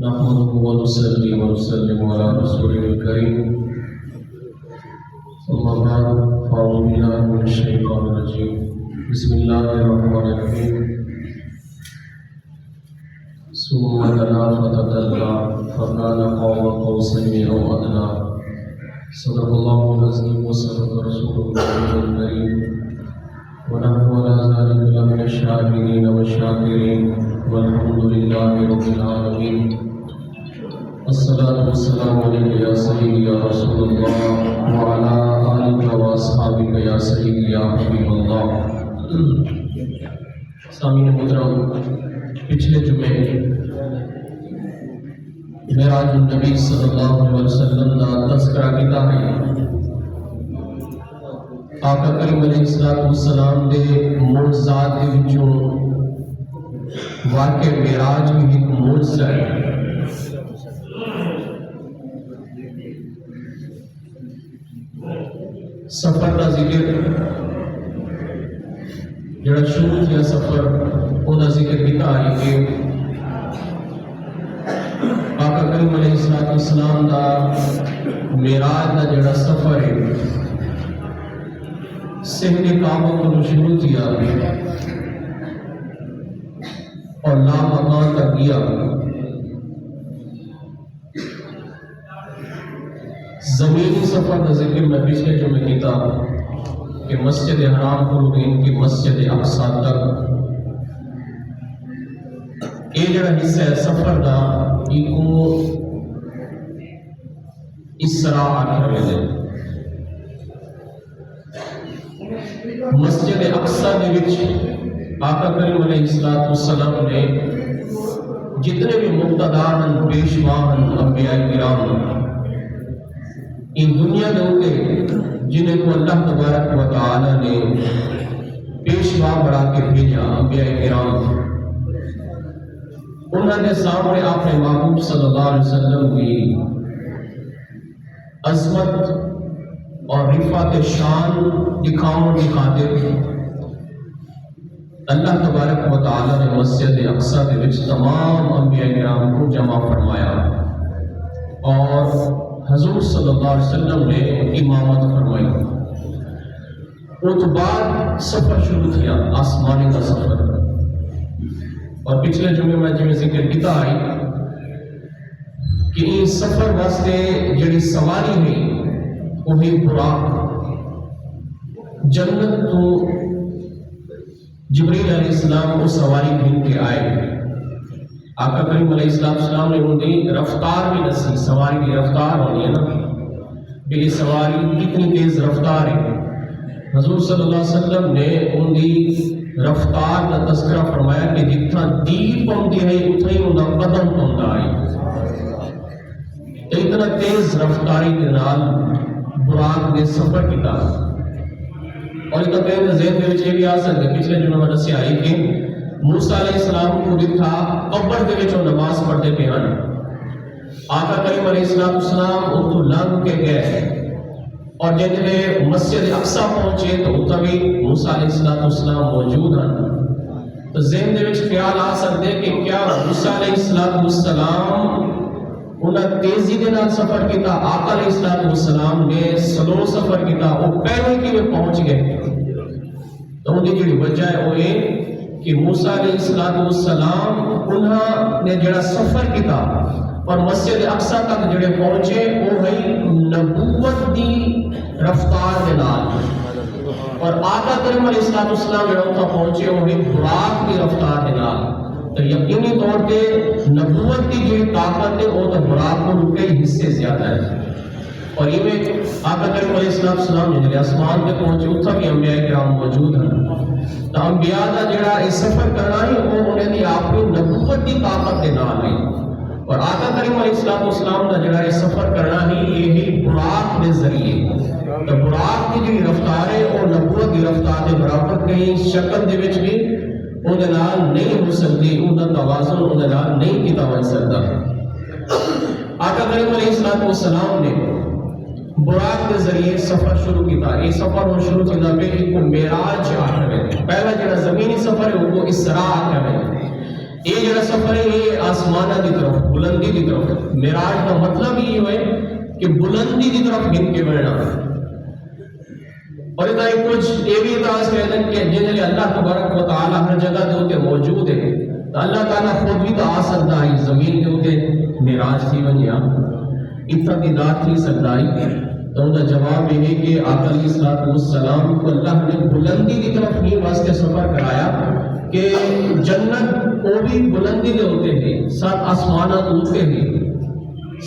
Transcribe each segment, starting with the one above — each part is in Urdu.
نحمده ونصلي ونسلم على رسوله الكريم أما بعد فأعوذ بالله من الشيطان الرجيم بسم الله الرحمن الرحيم ثم دنا فتدلى فكان قاب قوسين أو أدنى صدق الله العظيم وصدق رسوله الكريم ونحن على ذلك لمن الشاهدين والشاكرين والحمد لله رب العالمين الصلاة والسلام عليك يا سيدي يا رسول الله وعلى آلك وأصحابك يا سيدي يا حبيب الله. سامعین محترم، پچھلے جمعے معراج النبی صلی اللہ علیہ وسلم کا تذکرہ کیتا ہے. آقا کریم علیہ السلام دے معجزات دے وچوں واقع معراج بھی ایک معجزہ ہے. سفر کا ذکر جڑا شروع کیا سفر وہ ذکر کیتا ہے کہ آقا کریم علیہ السلام دا معراج دا جڑا سفر ہے صحن کعبہ کو شروع کیا اور لامکان تک گیا. زمینی سفر کا ذکر میں پچھلے جو میں کیتا کہ مسجد حرام کو ان کی مسجد اقصی تک یہ جڑا حصہ ہے سفر کا ایکو اسراء آخر میں مسجد اقصی دے وچ آقا کریم علیہ السلام نے جتنے بھی مقتدان پیشوان انبیاء کرام ان دنیا کے ہوتے جنہیں کو اللہ تبارک و تعالی نے پیشوا بڑھا کے بھیجا انبیاء کرام، انہوں نے سامنے اپنے محبوب صلی اللہ علیہ وسلم کی عظمت اور رفعت شان دکھاؤں کی خاطر اللہ تبارک و تعالی نے مسجد اقصی کے وچ تمام انبیاء کرام کو جمع فرمایا اور حضور صلی اللہ علیہ وسلم نے امامت فرمائی. اس بعد سفر شروع کیا، آسمانی کا سفر. اور پچھلے جمعے میں جو ذکر کیتا ہے کہ اس سفر واسطے جڑی سواری ہے وہی براق جنت تو جبریل علیہ السلام کو سواری گھن کے آئے. آقا کریم علیہ السلام نے ان کی رفتار بھی دسی، سواری کی رفتار ہونی ہے نا کہ یہ سواری کتنی تیز رفتار ہے. حضور صلی اللہ علیہ وسلم نے ان کی رفتار کا تذکرہ فرمایا کہ جتنا دیر پہنچتی ہے اتنا ہی ان کا قدم پہنچتا ہے. اتنا تیز رفتاری کے نال براق نے سفر کیا. اور ایک دن ذہن میں یہ بھی آ سکتے پچھلے جنہوں میں دسیا ہے کہ موسیٰ علیہ السلام کو دکھا قبر دے وچوں نماز پڑھتے پے ہن. آقا کریم علیہ السلام ان کو لنگ کے گئے اور جب مسجد اقصی پہنچے تو اتنا بھی موسیٰ علیہ السلام موجود ہیں. تو ذہن دے وچ خیال آ سکتے کہ کیا موسیٰ علیہ السلام انہیں تیزی کے نال سفر کیتا، آقا علیہ السلام نے سلو سفر کیتا، وہ پہلے کی میں پہنچ گئے. تو ان کی جڑی وجہ ہے وہ یہ کہ موسیٰ علیہ السلام انہاں نے جڑا سفر کیتا اور مسجد اقصی تک جڑے پہنچے وہ ہے نبوت دی رفتار کے نال، اور آقا کریم علیہ السلام جڑا اتنا پہنچے وہ ہے براق کی رفتار کے نال. تو یقینی طور پہ نبوت کی جو طاقت ہے وہ تو براق کو کئی حصے زیادہ ہے. اور یہ میں آقا کریم علیہ السلام جنہیں آسمان پہ پہنچے اتنا بھی انبیاء کرام موجود ہیں. تو انبیاء کا جڑا یہ سفر کرنا ہے وہ انہیں دی اپنی نبوت کی طاقت کے نال ہے. اور آقا کریم علیہ السلام کا جڑا یہ سفر کرنا ہے یہ بھی براق کے ذریعے. تو براق کی جو رفتار ہے وہ نبوت کی رفتار کے برابر کہیں شکل دے وچ بھی انہیں نال نہیں ہو سکتی، انہیں توازن انہیں نال نہیں کیتا جا سکتا. آقا کریم علیہ السلام نے براق کے ذریعے سفر شروع کیتا. یہ سفر وہ شروع کیتا پہ ایک معراج آکھے. پہلا جڑا زمینی سفر ہے وہ اسراء آکھے. یہ جڑا سفر ہے یہ آسمانہ دی طرف بلندی دی طرف. معراج کا مطلب یہ ہوئے کہ بلندی دی طرف گن کے بڑھنا. اور ادھا ایک کچھ یہ بھی اعتراض کہتے ہیں کہ جن اللہ تبارک و تعالی ہر جگہ دے ہوتے موجود ہے تو اللہ تعالیٰ خود بھی تو آ سکتا ہے زمین کے ہوتے معراج تھی ونیا اتنا دیدار تھی سکتا ہے. تو ان کا جواب یہ ہے کہ آقا علیہ السلام کو اللہ نے بلندی کی طرف ہی واسطے سفر کرایا کہ جنت وہ بھی بلندی دے ہوتے ہیں سات آسمانات ہوتے ہیں.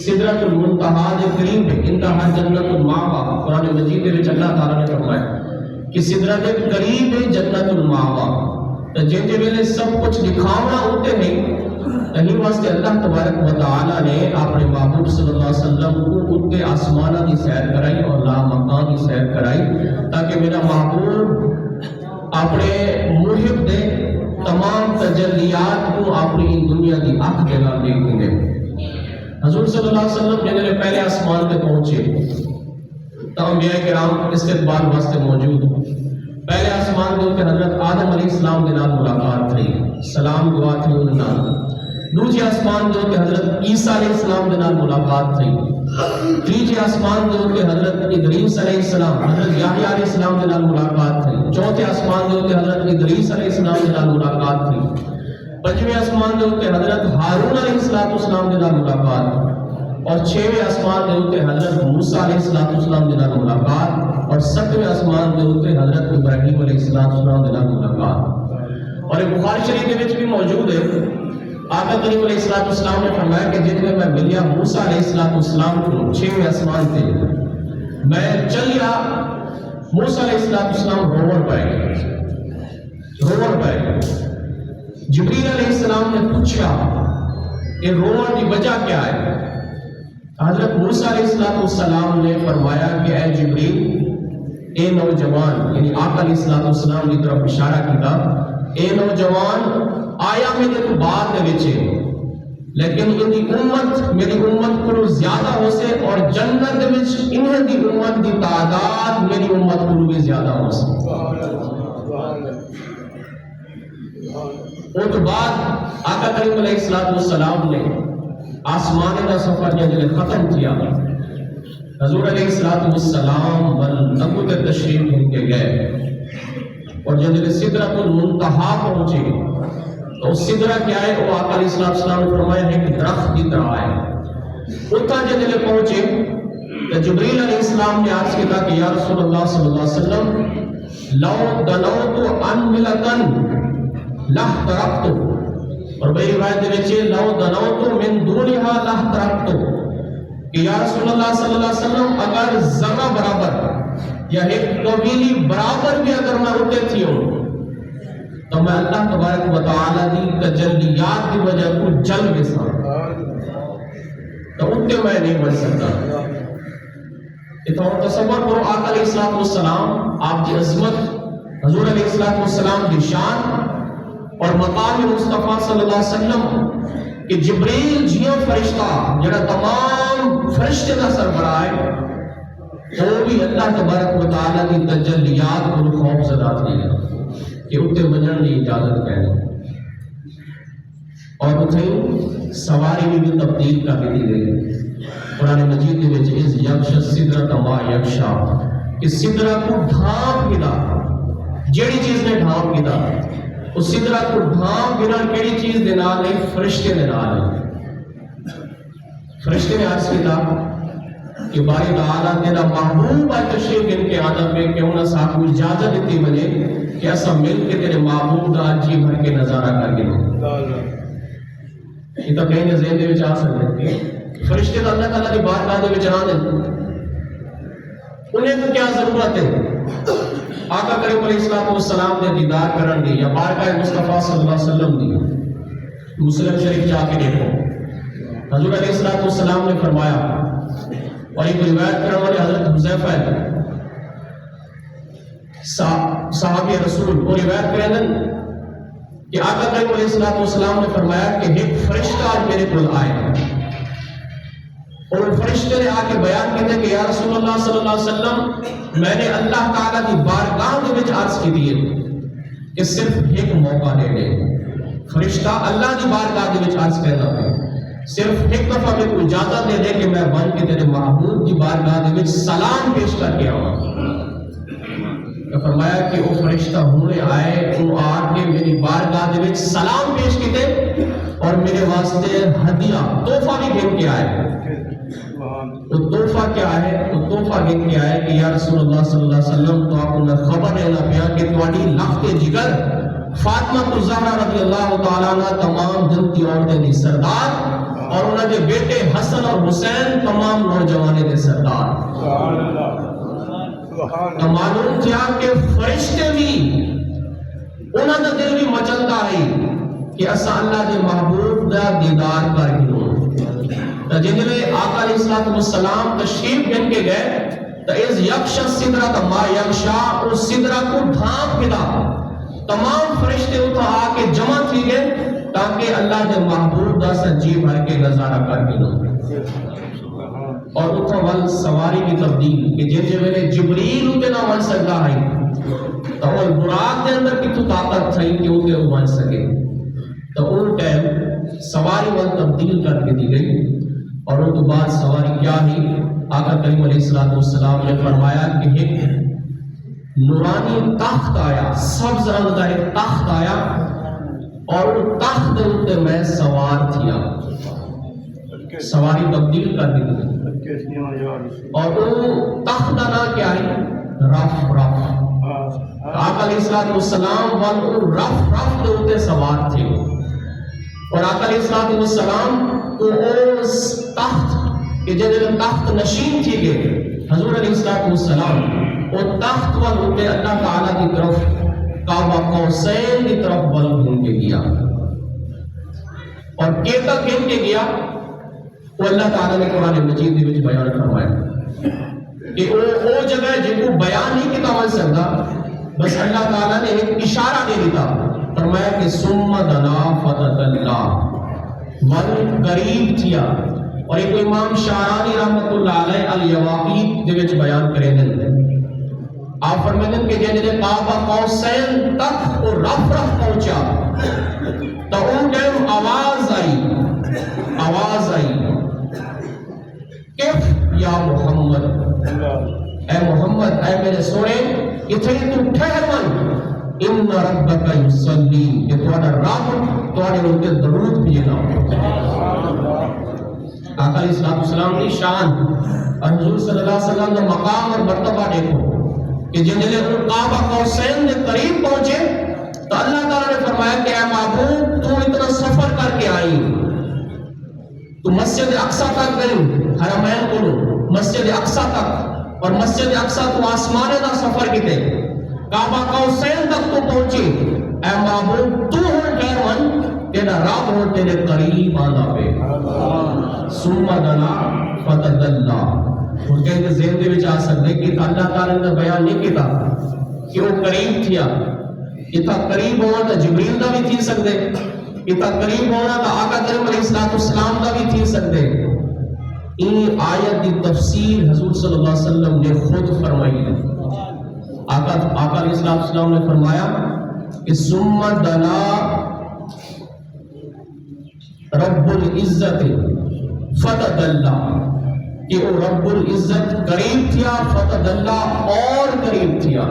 سدرۃ المنتہا دے قریب ہے انتہا جنت الماوا. قرآن مجید کے وچ اللہ تعالیٰ نے فرمایا کہ سدرۃ قریب ہے جنت الماوا. تو جن ویلے سب کچھ دکھاونا ہوتے ہیں کہیں واسطے اللہ تبارک و تعالیٰ نے اپنے محبوب صلی اللہ علیہ وسلم کو اٹھتے آسمانہ کی سیر کرائی اور لا مکان کی سیر کرائی تاکہ میرا محبوب اپنے محب دے تمام تجلیات کو اپنی دنیا کی آنکھ جگہ دیکھیں گے. حضور صلی اللہ علیہ وسلم جنہوں نے پہلے آسمان پہ پہنچے تو انبیاء کرام استقبال واسطے موجود. پہلے آسمان کے اوپر حضرت آدم علیہ السلام کے نام ملاقات تھی سلام دعا تھی ان نام. دوسرے آسمان کے اوپر حضرت عیسیٰ علیہ السلام کے نام ملاقات تھی. تیسرے آسمان کے اوپر حضرت ادریس علیہ السلام حضرت یحییٰ علیہ السلام کے نام ملاقات تھی. چوتھے آسمان کے اوپر حضرت ادریس علیہ السلام کے نام ملاقات تھی. پنجویں آسمان کے اوپر حضرت ہارون علیہ السلام کے نام ملاقات. اور چھویں آسمان کے اوپر حضرت موسیٰ علیہ السلام کے نام ملاقات. اور ساتویں آسمان کے اوپر حضرت ابراہیم علیہ السلام کے نام ملاقات. اور ایک بخاری شریف کے وچ بھی موجود ہے آقا کریم علیہ السلام نے فرمایا کہ جن میں ملیا موسیٰ علیہ السلام کو چھویں آسمان تھے میں چلیا موسیٰ علیہ السلام روڑ پائے. جبریل علیہ السلام نے پوچھا کہ روڑ کی وجہ کیا ہے. حضرت موسیٰ علیہ السلام نے فرمایا کہ اے جبریل اے نوجوان یعنی آقا علیہ السلام کی طرف اشارہ کیا اے نوجوان آیا میرے تو بات دے وچے لیکن میری امت کو زیادہ ہو سے اور جنت وچ انہیں دی امت دی تعداد میری امت کو بھی زیادہ ہو سے. اور تو بعد آقا کریم علیہ السلام نے آسمان کا سفر جلے ختم کیا. حضور علیہ السلام نبوت تشریف ان کے گئے اور جب سدرۃ المنتہا پہنچے تو سدرہ کیا ہے وہ آقا علیہ السلام نے فرمایا ہے کہ درخت کی طرح ہے. اتنا جب پہنچے تو جبریل علیہ السلام نے عرض کیا کہ یا رسول اللہ صلی اللہ علیہ وسلم لو دنوت ان ملتن لاحترقت. اور بھئی روایت دے وچ لو دنوت من دونها لاحترقت کہ یا رسول اللہ صلی اللہ علیہ وسلم اگر ذرہ برابر یا ایک قبیلی برابر بھی اگر میں ہوتے تھی ہوں تو میں اللہ تبارک و تعالیٰ دی تجلیات کی وجہ کو جل کے ساتھ تو اتنے میں نہیں بڑھ سکتا. اتنا تصور کرو آقا علیہ السلام آپ کی عظمت حضور علیہ السلام کی شان اور مقام مصطفیٰ صلی اللہ علیہ وسلم کہ جبریل جیو فرشتہ جڑا تمام فرشتے کا سربراہ ہے وہ بھی اللہ تبارک و تعالیٰ کی تجلیات کو خوف زدہ تھی کہ اتنے بجن کی اجازت کہنے اور اتنے سواری بھی تبدیل کر دی گئی. قرآن مجید کے وچ اس یکش سدرۃ ما یکشا کہ سدرہ کو ڈھانپ گنا جیڑی چیز نے ڈھانپ گنا اس سدرہ کو ڈھانپ گنا کیڑی چیز دے نال ہے فرشتے دے نال ہے. فرشتے نے عرض کیا کہ باری تعالیٰ تیرا محبوب ہے تشریف ان کے عادت میں کہ انہاں صاحب کو اجازت دیتی بنے کہ ایسا مل کے تیرے محبوب کا جی بھر کے نظارہ کر کے یہ تو کہیں ذہن دے وچ آ سکتے ہیں فرشتے تو اللہ تعالیٰ کی بارگاہ دے وچ آ دے انہیں کو کیا ضرورت ہے آقا کریم علیہ السلام نے دیدار کرن دی یا بارگاہ مصطفیٰ صلی اللہ علیہ وسلم دی. مسلم شریف جا کے دیکھو حضور علیہ السلام نے فرمایا اور ایک روایت کرنے والے حضرت حذیفہ ہے صحابی رسول وہ روایت کرنے کہ آقا کریم علیہ السلام نے فرمایا کہ ایک فرشتہ آج میرے کو آئے اور فرشتے نے آ کے بیان کیتے کہ یا رسول اللہ صلی اللہ علیہ وسلم میں نے اللہ تعالیٰ کی بارگاہ دے وچ عرض کی دی کہ صرف ایک موقع دے دے. فرشتہ اللہ کی بارگاہ دے وچ عرض کرنا ہے صرف ایک دفعہ میں کوئی اجازت دے دے کہ میں بن کے تیرے محبوب کی بارگاہ دے وچ سلام پیش کر کے آواں. تو فرمایا کہ وہ فرشتہ ہونے آئے وہ آ کے میری بارگاہ دے وچ سلام پیش کیتے اور میرے واسطے ہدیہ تحفہ بھی گھن کے آئے. تو تحفہ کیا ہے؟ تو تحفہ گھن کے آئے کہ یا رسول اللہ صلی اللہ علیہ وسلم تو آپ کو خبر لینا پیا کہ تواڈی لخت جگر فاطمہ الزہرا رضی اللہ تعالیٰ عنہ تمام جنتی عورتیں دی سردار اور انہاں دے بیٹے حسن اور حسین تمام نوجوانے دے سردار. تو معلوم کیا کہ فرشتے بھی انہاں دا دل بھی مچلتا ہے کہ اسا اللہ دے محبوب دا دیدار کر گئے. تو جنہے آقا علیہ السلام تشریف گھن کے گئے تو اس یکشا صدرہ تا ما یکشا اس صدرہ کو ڈھانپ کے دا تمام فرشتے اتھا آ کے جمع تھی گئے تاکہ اللہ دے محبوب دا سجی بھر کے نظارہ کر کے لو. اور اتھا ول سواری کی تبدیل کہ جن میرے جبریل ہوتے نہ بن سکتا ہے تو وہ براق دے اندر کی تو طاقت تھی کہ ہوتے وہ بن سکے. تو ان ٹائم سواری ول تبدیل کر کے دی گئی اور ان کے بعد سواری کیا ہی آقا کریم علیہ السلام نے فرمایا کہ ایک نورانی تخت آیا سبز رنگ کا ایک تخت آیا اور وہ تخت دے میں سوار تھیا سواری تبدیل کر دی اور وہ تخت کا نام کیا ہے رف رف. آقا علیہ السلام وہ رف رف دے سوار تھے اور آقا علیہ السلام تو اس تخت کہ جنہیں تخت نشین تھی گئے حضور علیہ السلام وہ تخت والے اللہ تعالیٰ کی طرف کعبہ قوسین کی طرف بل گھن کے گیا اور کیتا گھن کے گیا وہ اللہ تعالیٰ نے قرآن مجید کے وچ بیان فرمایا کہ وہ جگہ جن کو بیان نہیں کیتا ہو سکتا بس اللہ تعالیٰ نے ایک اشارہ دے دیتا فرمایا کہ ثم دنا فتدلا من قریب تھیا. اور ایک امام شارانی رحمت اللہ علیہ الیواقیت دے وچ بیان کرے دے آپ فرمائیں کہ جنہیں کعبہ قوسین تک وہ رف رف پہنچا تو ان ٹائم آواز آئی کف یا محمد اے محمد اے میرے سونے اتنے تو ٹھہر من ان ربک یصلی کہ تمہارا رب تمہارے ان کے درود بھیجنا. آقا علیہ السلام کی شان اور حضور صلی اللہ علیہ وسلم کا مقام اور مرتبہ دیکھو کہ جن کعبہ قوسین کے قریب پہنچے تو اللہ تعالیٰ نے فرمایا کہ اے محبوب تو اتنا سفر کر کے آئی تو مسجد اقصی تک گئی حرمین کو مسجد اقصی تک اور مسجد اقصی تو آسمانے کا سفر کیتے کعبہ قوسین تک تو پہنچی اے محبوب تو ہوں ٹھہر تیرا رب ہو تیرے قریب آنا پہ ثم دنا فتدلا. اور کہتے ذہن دے وچ آ سکتے کہ اللہ تعالیٰ نے بیان نہیں کیتا کہ وہ قریب تھیا اتنا قریب ہونا تو جبریل دا بھی تھی سکتے اتنا قریب ہونا تو آقا کریم علیہ السلام دا بھی تھی سکتے. ان آیت کی تفسیر حضور صلی اللہ علیہ وسلم نے خود فرمائی ہے. آقا علیہ السلام نے فرمایا کہ ثم دنا رب العزت فتدلا کہ وہ رب العزت قریب تھیا فتدلا اور قریب تھیا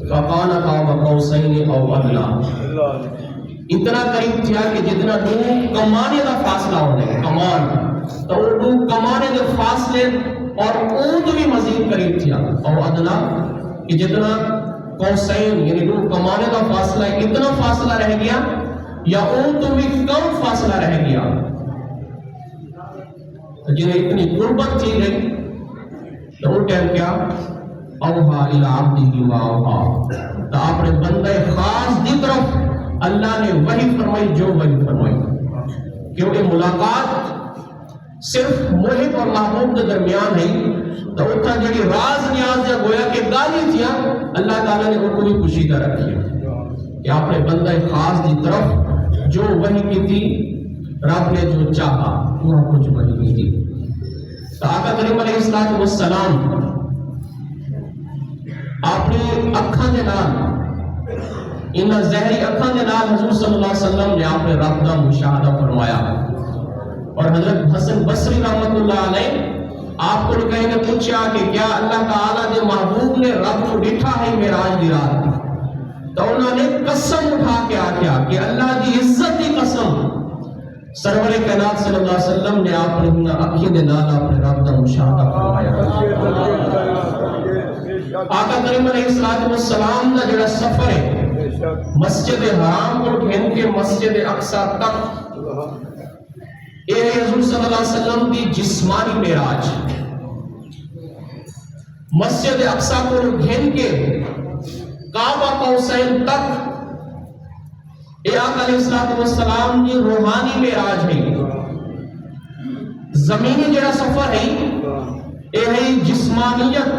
فقال قاب قوسین او ادنی اتنا قریب تھیا کہ جتنا دو کمانے کا فاصلہ ہونے کمان تو وہ دو کمانے کے فاصلے اور اون بھی مزید قریب تھیا او ادنا کہ جتنا قوسین یعنی دو کمانے کا فاصلہ اتنا فاصلہ رہ گیا یا اون تو بھی کم فاصلہ رہ گیا جنہیں اتنی قربت تھی گئی تو وہ ٹائم کیا اوہا الى عبدہ ما اوہا تو آپ نے بندہ خاص دی طرف اللہ نے وحی فرمائی جو وحی فرمائی کیونکہ ملاقات صرف محب اور محبوب کے درمیان ہے تو اتنا جڑی راز نیاز یا گویا کہ گالی تھیا اللہ تعالیٰ نے ان کو بھی پوشیدہ رکھی کہ آپ نے بندہ خاص دی طرف جو وحی کی تھی رب نے جو چاہا وہ کچھ وحی کی تھی آقا کریم علیہ السلام اپنی اکھاں دے نال ان زہری اکھاں دے نال حضور صلی اللہ علیہ وسلم نے اپنے رب دا مشاہدہ فرمایا. اور حضرت حسن بصری رحمۃ اللہ علیہ آپ کو کہیں نے پوچھا کہ کیا اللہ تعالیٰ دے محبوب نے رب کو ڈٹھا ہے معراج دی رات؟ تو انہوں نے قسم اٹھا کے آکھیا کہ اللہ دی عزت دی قسم سرور کائنات صلی اللہ علیہ وسلم نے اپنی اکھیں دے نال اپنے رب دا مشاہدہ فرمایا. آقا کریم علیہ السلام دا جڑا سفر ہے مسجد حرام کو گھن کے مسجد اقصی تک، اے حضور صلی اللہ علیہ وسلم دی جسمانی معراج. مسجد اقصی کو گھن کے کعبہ قوسین تک اے آقا علیہ السلام دی روحانی معراج ہے. زمینی جڑا سفر ہے اے ہے جسمانیت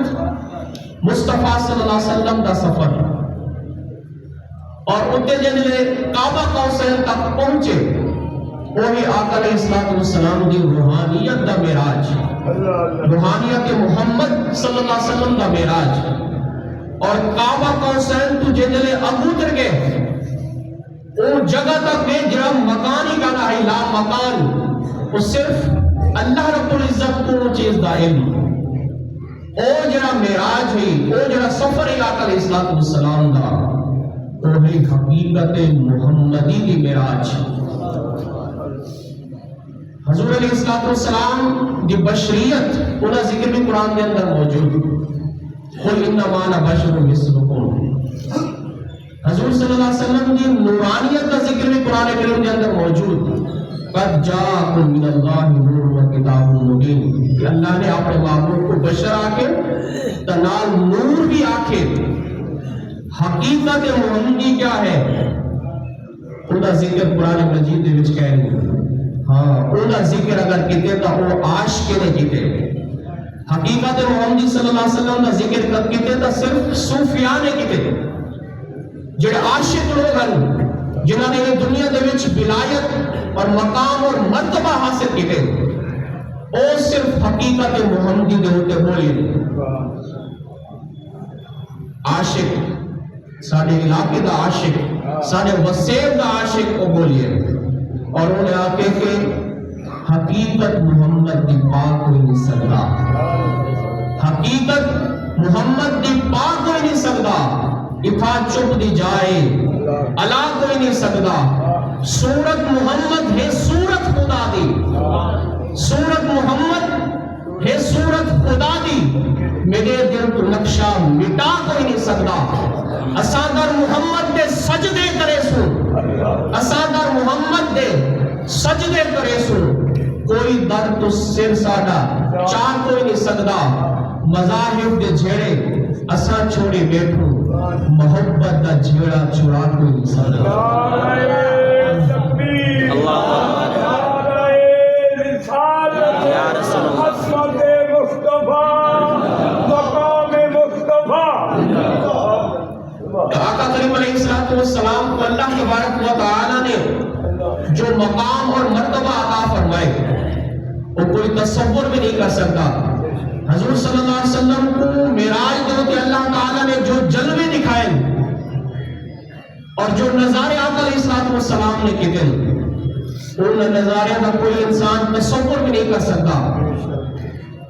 مصطفیٰ صلی اللہ علیہ وسلم دا سفر ہے. اور اتنے جنہے کعبہ قوسین تک پہنچے وہی آقا علیہ السلام دی روحانیت دا معراج، روحانیت محمد صلی اللہ علیہ وسلم دا معراج. اور کعبہ قوسین تو جنہے ابوتر گئے وہ جگہ تک گئے جڑا مکان ہی کہنا ہے لا مکان، وہ صرف اللہ رب العزت کو چیز دا علم. او جڑا معراج ہے، او جڑا سفر ہے آقا علیہ السلام دا، وہ ہے حقیقت محمدی دی معراج. حضور علیہ السلام دی بشریت انہا ذکر بھی قرآن کے اندر موجود. قل انما انا بشر مثلکم. حضور صلی اللہ علیہ وسلم دی نورانیت کا ذکر بھی قرآن کریم کے اندر موجود. قد جاءکم من اللہ نور و کتاب مبین. کہ اللہ نے اپنے محبوب کو بشر آکے تنال نور بھی آکے. حقیقت محمدی کیا ہے انہا ذکر قرآن مجید دے وچ کہہ رہے. ہاں انہا ذکر اگر کیتے تا وہ عاشق نے کیتے. حقیقت محمدی صلی اللہ علیہ وسلم دا ذکر کر کیتے تا صرف صوفیاء نے کیتے. جڑے عاشق لوگ ہیں جنہاں نے یہ دنیا دے وچ ولایت اور مقام اور مرتبہ حاصل کیتے او صرف حقیقت محمدی دے ہوتے بولی. عاشق ساڑھے علاقے دا عاشق، ساڑھے وسیب دا عاشق کو بولیے. اور انہیں آکے کہ حقیقت محمد دی پاک کوئی نہیں سکتا، حقیقت محمد دی پاک کوئی نہیں سکتا. اتھا چپ دی جائے علا کوئی نہیں سکتا. صورت محمد ہے صورت خدا دی، صورت محمد ہے صورت خدا دی. میرے دل تو نقشہ مٹا کوئی نہیں سکتا. اسادر محمد دے سجدے کرے سو، اسادر محمد دے سجدے کرے سو. کوئی در تو سر ساڑا چاہ کوئی نہیں سکتا. مذاہب دے جھیڑے اسا چھوڑے بیٹھو، محبت دا جھیڑا چورا کوئی نہیں سکتا. آقا کریم علیہ السلام کو اللہ تبارک و تعالی نے جو مقام اور مرتبہ عطا فرمائے وہ کوئی تصور بھی نہیں کر سکتا. حضور صلی اللہ علیہ وسلم کو معراج دو کہ اللہ تعالی نے جو جلوے دکھائے اور جو نظارے آقا علیہ السلام نے کیتے ان نظارے کا کوئی انسان تصور بھی نہیں کر سکتا.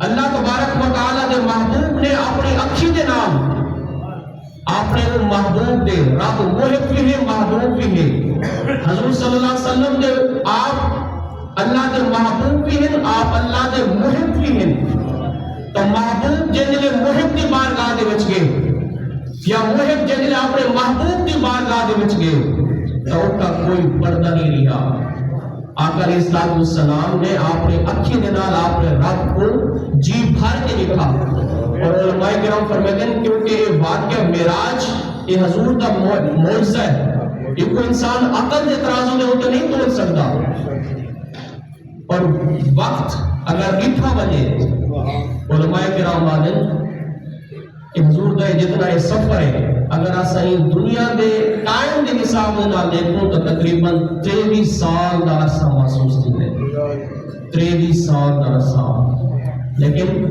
اللہ تبارک و تعالی دے محبوب نے اپنی اکھی دے نام اپنے محبوب دے رب محب بھی ہے محبوب بھی ہے. حضور صلی اللہ علیہ وسلم دے آپ اللہ دے محبوب بھی ہیں، آپ اللہ دے محب بھی ہیں. تو محبوب جنہے محب دی بارگاہ دے وچ گئے یا محب جنہے اپنے محبوب دی بارگاہ دے وچ گئے تو ان کا کوئی پردہ نہیں رہا. آقا علیہ السلام نے اپنے اکھی دے نال اپنے رب کو جی بھر کے لکھا. اور علماء کرام فرماتے ہیں کیونکہ یہ واقعہ معراج یہ حضور کا معجزہ ہے، یہ کوئی انسان عقل دے ترازو میں ہوتے نہیں توڑ سکتا. اور وقت اگر اتھا بنے علماء کرام مانن کہ حضور کا جتنا یہ سفر ہے اگر اسائی دنیا دے ٹائم دے حساب دے نال دیکھوں تو تقریباً 23 سال دا عرصہ محسوس تھی ہے. 23 سال دا عرصہ لیکن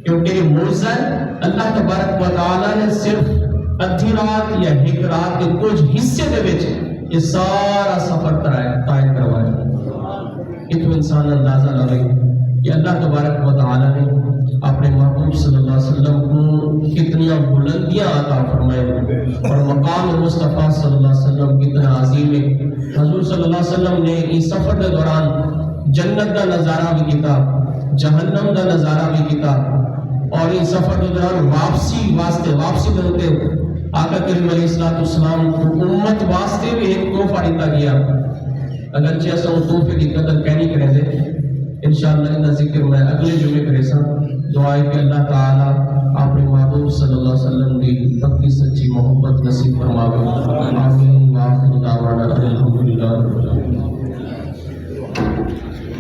کیونکہ یہ موجزہ ہے، اللہ تبارک و تعالیٰ نے صرف ادھی رات یا ایک رات کے کچھ حصے دے وچ یہ سارا سفر طے کروایا۔ اتو انسان اندازہ لگے کہ اللہ تبارک و تعالیٰ نے اپنے محبوب صلی اللہ علیہ وسلم کو کتنی بلندیاں عطا فرمائے اور مقام مصطفیٰ صلی اللہ علیہ وسلم کتنا عظیم ہے۔ حضور صلی اللہ علیہ وسلم نے اس سفر کے دوران جنت کا نظارہ بھی کیتا، جہنم کا نظارہ بھی کیتا، اور اس سفر کے دوران واپسی دے ہوتے آقا کریم علیہ السلام کو امت واسطے بھی ایک تحفہ دیتا گیا۔ اگرچہ ایسا تحفے کی قدر کہنی کریں دے، انشاءاللہ ان ذکر میں اگلے جمعے کرے سا۔ دعا ہے کہ اللہ تعالیٰ اپنے محبوب صلی اللہ علیہ وسلم کی پکی سچی محبت نصیب فرماوے۔ آمین۔ وآخر دعوانا الحمدللہ۔